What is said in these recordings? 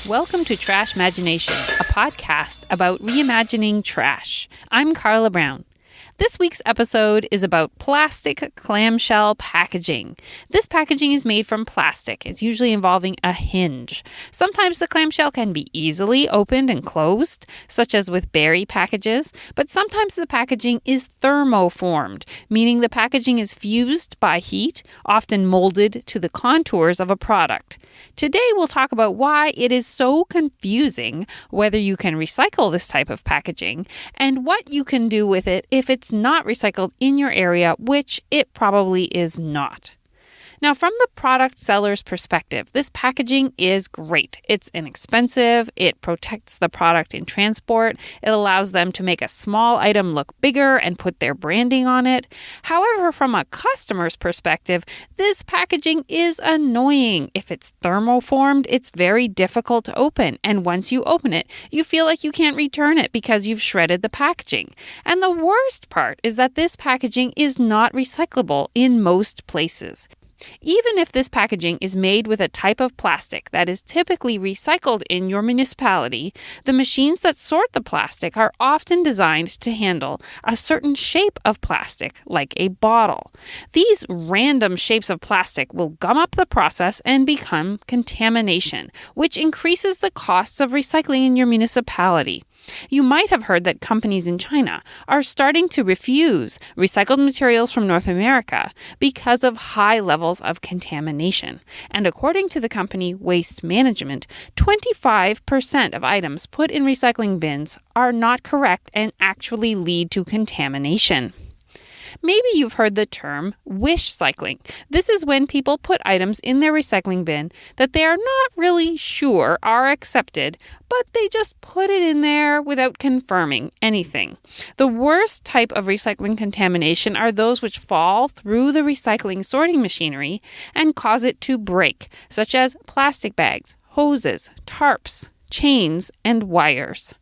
Welcome to Trashmagination, a podcast about reimagining trash. I'm Carla Brown. This week's episode is about plastic clamshell packaging. This packaging is made from plastic. It's usually involving a hinge. Sometimes the clamshell can be easily opened and closed, such as with berry packages, but sometimes the packaging is thermoformed, meaning the packaging is fused by heat, often molded to the contours of a product. Today we'll talk about why it is so confusing whether you can recycle this type of packaging and what you can do with it if it's not recycled in your area, which it probably is not. Now, from the product seller's perspective, this packaging is great. It's inexpensive. It protects the product in transport. It allows them to make a small item look bigger and put their branding on it. However, from a customer's perspective, this packaging is annoying. If it's thermoformed, it's very difficult to open. And once you open it, you feel like you can't return it because you've shredded the packaging. And the worst part is that this packaging is not recyclable in most places. Even if this packaging is made with a type of plastic that is typically recycled in your municipality, the machines that sort the plastic are often designed to handle a certain shape of plastic, like a bottle. These random shapes of plastic will gum up the process and become contamination, which increases the costs of recycling in your municipality. You might have heard that companies in China are starting to refuse recycled materials from North America because of high levels of contamination. And according to the company Waste Management, 25% of items put in recycling bins are not correct and actually lead to contamination. Maybe you've heard the term wishcycling. This is when people put items in their recycling bin that they are not really sure are accepted, but they just put it in there without confirming anything. The worst type of recycling contamination are those which fall through the recycling sorting machinery and cause it to break, such as plastic bags, hoses, tarps, chains, and wires.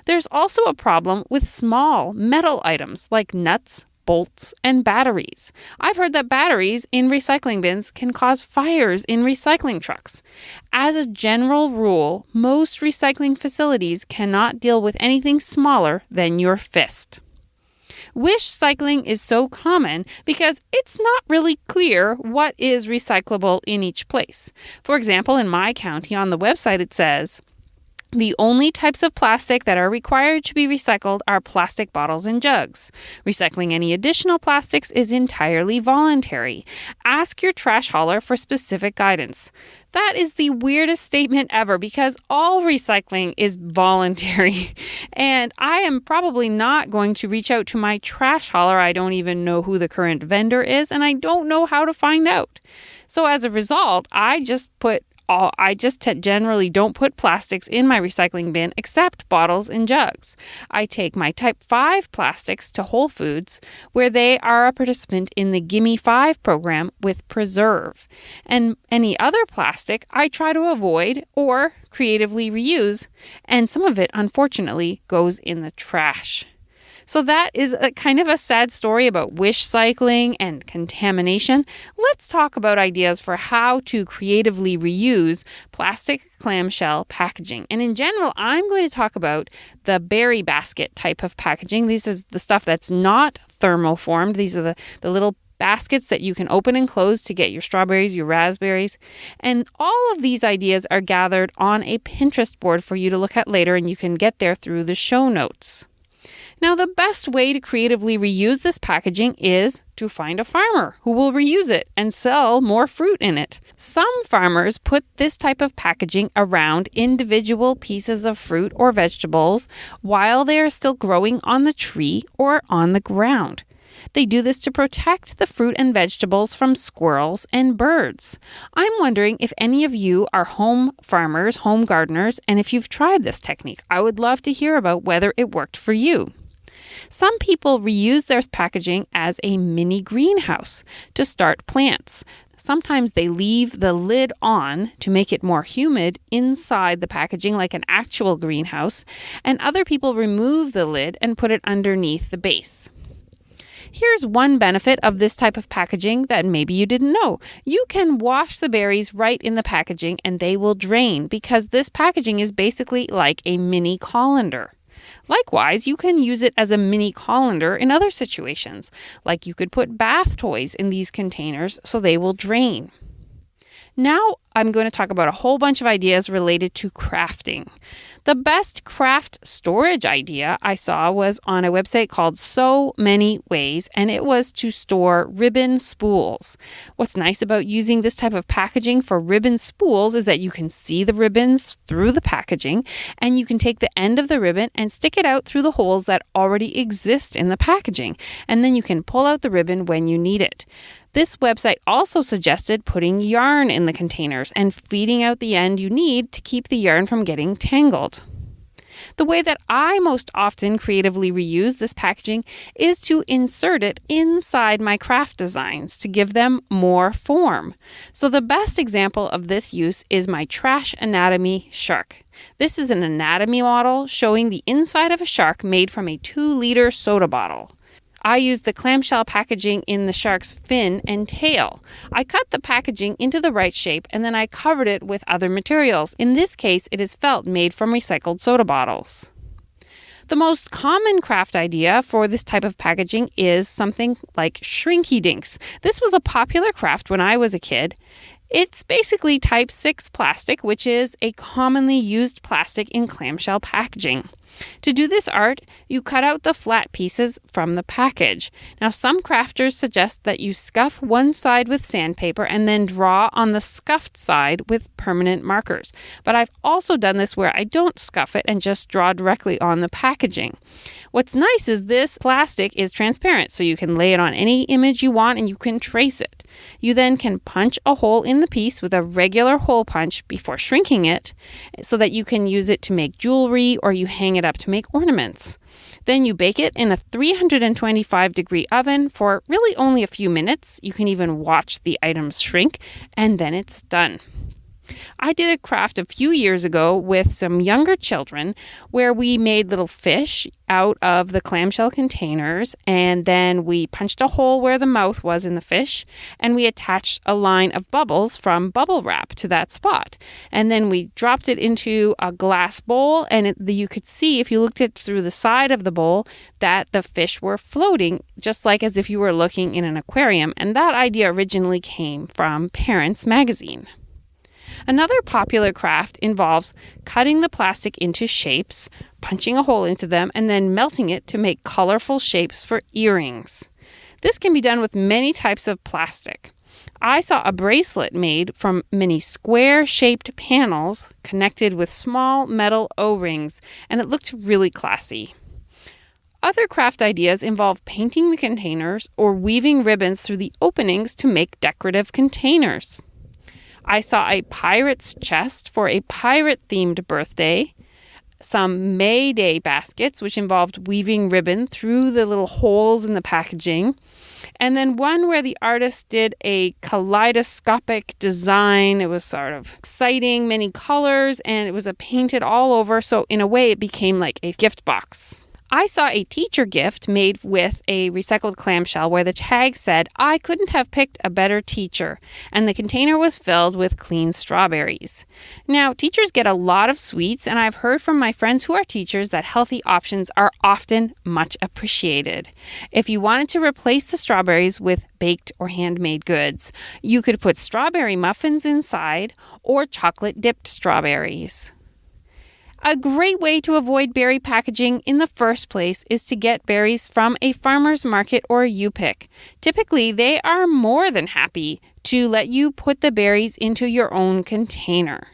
There's also a problem with small metal items like nuts, bolts, and batteries. I've heard that batteries in recycling bins can cause fires in recycling trucks. As a general rule, most recycling facilities cannot deal with anything smaller than your fist. Wishcycling is so common because it's not really clear what is recyclable in each place. For example, in my county on the website it says, the only types of plastic that are required to be recycled are plastic bottles and jugs. Recycling any additional plastics is entirely voluntary. Ask your trash hauler for specific guidance. That is the weirdest statement ever because all recycling is voluntary. And I am probably not going to reach out to my trash hauler. I don't even know who the current vendor is, and I don't know how to find out. So as a result, I just generally don't put plastics in my recycling bin except bottles and jugs. I take my Type 5 plastics to Whole Foods, where they are a participant in the Gimme 5 program with Preserve. And any other plastic I try to avoid or creatively reuse, and some of it, unfortunately, goes in the trash. So that is a kind of a sad story about wishcycling and contamination. Let's talk about ideas for how to creatively reuse plastic clamshell packaging. And in general, I'm going to talk about the berry basket type of packaging. This is the stuff that's not thermoformed. These are the little baskets that you can open and close to get your strawberries, your raspberries. And all of these ideas are gathered on a Pinterest board for you to look at later, and you can get there through the show notes. Now, the best way to creatively reuse this packaging is to find a farmer who will reuse it and sell more fruit in it. Some farmers put this type of packaging around individual pieces of fruit or vegetables while they are still growing on the tree or on the ground. They do this to protect the fruit and vegetables from squirrels and birds. I'm wondering if any of you are home farmers, home gardeners, and if you've tried this technique. I would love to hear about whether it worked for you. Some people reuse their packaging as a mini greenhouse to start plants. Sometimes they leave the lid on to make it more humid inside the packaging like an actual greenhouse, and other people remove the lid and put it underneath the base. Here's one benefit of this type of packaging that maybe you didn't know. You can wash the berries right in the packaging and they will drain because this packaging is basically like a mini colander. Likewise, you can use it as a mini colander in other situations, like you could put bath toys in these containers so they will drain. Now I'm going to talk about a whole bunch of ideas related to crafting. The best craft storage idea I saw was on a website called So Many Ways, and it was to store ribbon spools. What's nice about using this type of packaging for ribbon spools is that you can see the ribbons through the packaging, and you can take the end of the ribbon and stick it out through the holes that already exist in the packaging, and then you can pull out the ribbon when you need it. This website also suggested putting yarn in the containers and feeding out the end you need to keep the yarn from getting tangled. The way that I most often creatively reuse this packaging is to insert it inside my craft designs to give them more form. So the best example of this use is my Trash Anatomy shark. This is an anatomy model showing the inside of a shark made from a 2-liter soda bottle. I used the clamshell packaging in the shark's fin and tail. I cut the packaging into the right shape and then I covered it with other materials. In this case, it is felt made from recycled soda bottles. The most common craft idea for this type of packaging is something like Shrinky Dinks. This was a popular craft when I was a kid. It's basically type 6 plastic, which is a commonly used plastic in clamshell packaging. To do this art, you cut out the flat pieces from the package. Now, some crafters suggest that you scuff one side with sandpaper and then draw on the scuffed side with permanent markers. But I've also done this where I don't scuff it and just draw directly on the packaging. What's nice is this plastic is transparent, so you can lay it on any image you want and you can trace it. You then can punch a hole in the piece with a regular hole punch before shrinking it so that you can use it to make jewelry or you hang it up to make ornaments. Then you bake it in a 325-degree oven for really only a few minutes. You can even watch the items shrink, and then it's done. I did a craft a few years ago with some younger children where we made little fish out of the clamshell containers, and then we punched a hole where the mouth was in the fish, and we attached a line of bubbles from bubble wrap to that spot. And then we dropped it into a glass bowl, and you could see, if you looked at through the side of the bowl, that the fish were floating, just like as if you were looking in an aquarium. And that idea originally came from Parents Magazine. Another popular craft involves cutting the plastic into shapes, punching a hole into them, and then melting it to make colorful shapes for earrings. This can be done with many types of plastic. I saw a bracelet made from many square-shaped panels connected with small metal O-rings, and it looked really classy. Other craft ideas involve painting the containers or weaving ribbons through the openings to make decorative containers. I saw a pirate's chest for a pirate-themed birthday, some May Day baskets, which involved weaving ribbon through the little holes in the packaging, and then one where the artist did a kaleidoscopic design. It was sort of exciting, many colors, and it was painted all over, so in a way it became like a gift box. I saw a teacher gift made with a recycled clamshell where the tag said, "I couldn't have picked a better teacher," and the container was filled with clean strawberries. Now, teachers get a lot of sweets, and I've heard from my friends who are teachers that healthy options are often much appreciated. If you wanted to replace the strawberries with baked or handmade goods, you could put strawberry muffins inside or chocolate-dipped strawberries. A great way to avoid berry packaging in the first place is to get berries from a farmer's market or U-Pick. Typically, they are more than happy to let you put the berries into your own container.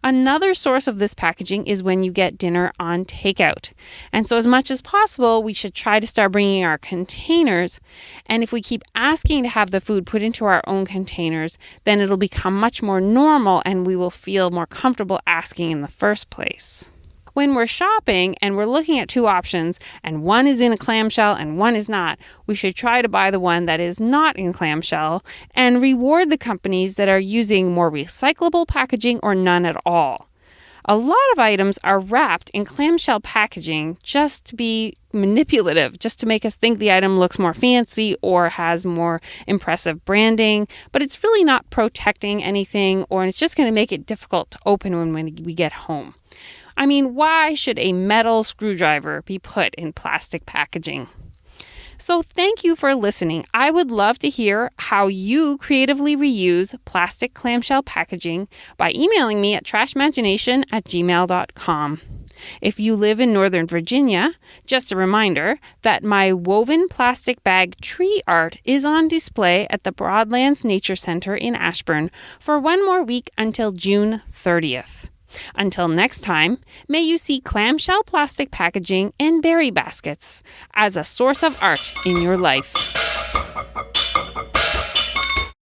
Another source of this packaging is when you get dinner on takeout. And so as much as possible, we should try to start bringing our containers. And if we keep asking to have the food put into our own containers, then it'll become much more normal and we will feel more comfortable asking in the first place. When we're shopping and we're looking at two options and one is in a clamshell and one is not, we should try to buy the one that is not in clamshell and reward the companies that are using more recyclable packaging or none at all. A lot of items are wrapped in clamshell packaging just to be manipulative, just to make us think the item looks more fancy or has more impressive branding, but it's really not protecting anything, or it's just going to make it difficult to open when we get home. I mean, why should a metal screwdriver be put in plastic packaging? So thank you for listening. I would love to hear how you creatively reuse plastic clamshell packaging by emailing me at trashmagination@gmail.com. If you live in Northern Virginia, just a reminder that my woven plastic bag tree art is on display at the Broadlands Nature Center in Ashburn for one more week until June 30th. Until next time, may you see clamshell plastic packaging and berry baskets as a source of art in your life.